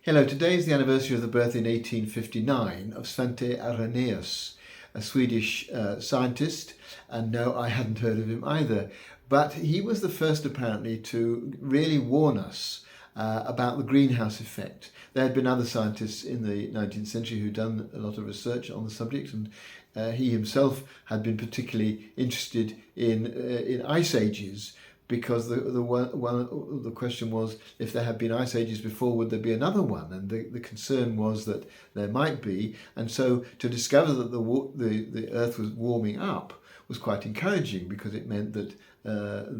Hello, today is the anniversary of the birth in 1859 of Svante Arrhenius, a Swedish scientist, and no, I hadn't heard of him either, but he was the first apparently to really warn us about the greenhouse effect. There had been other scientists in the 19th century who'd done a lot of research on the subject, and he himself had been particularly interested in ice ages, because the question was, if there had been ice ages before, would there be another one? And the concern was that there might be, and so to discover that the Earth was warming up was quite encouraging, because it meant that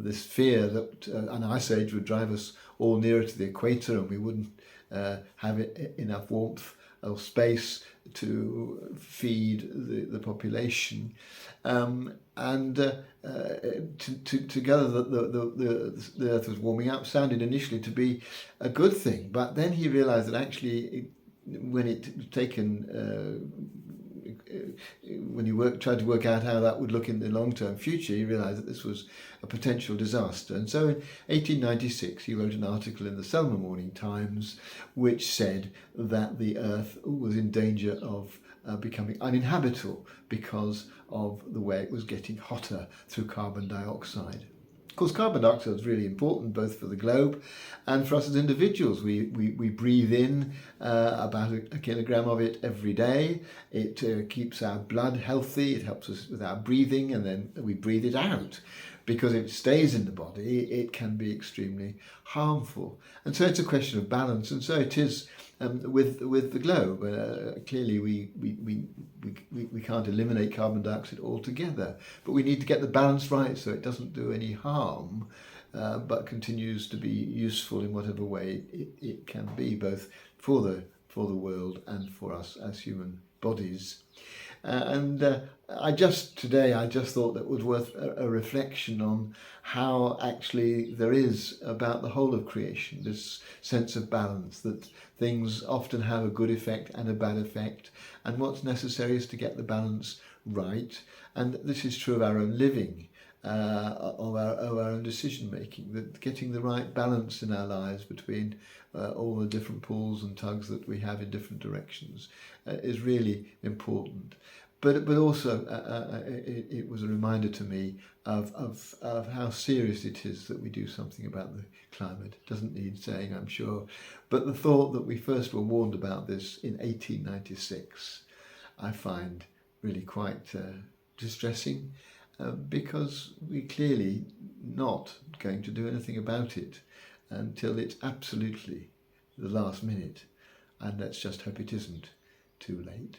this fear that an ice age would drive us all nearer to the equator and we wouldn't have enough warmth or space to feed the population, together that the Earth was warming up sounded initially to be a good thing. But then he realised that actually, when he tried to work out how that would look in the long-term future, he realised that this was a potential disaster. And so in 1896 he wrote an article in the Selma Morning Times which said that the Earth was in danger of becoming uninhabitable because of the way it was getting hotter through carbon dioxide. Of course, carbon dioxide is really important both for the globe and for us as individuals. We breathe in about a kilogram of it every day. It keeps our blood healthy, it helps us with our breathing, and then we breathe it out. Because if it stays in the body, it can be extremely harmful. And so it's a question of balance, and so it is with the globe. Clearly we can't eliminate carbon dioxide altogether, but we need to get the balance right so it doesn't do any harm, but continues to be useful in whatever way it can be, both for the world and for us as human bodies. I just thought that was worth a reflection on how actually there is about the whole of creation this sense of balance, that things often have a good effect and a bad effect, and what's necessary is to get the balance right. And this is true of our own living, of our own decision making, that getting the right balance in our lives between all the different pulls and tugs that we have in different directions is really important. But also it was a reminder to me of how serious it is that we do something about the climate. It doesn't need saying, I'm sure, but the thought that we first were warned about this in 1896 I find really quite distressing, because we're clearly not going to do anything about it until it's absolutely the last minute, and let's just hope it isn't too late.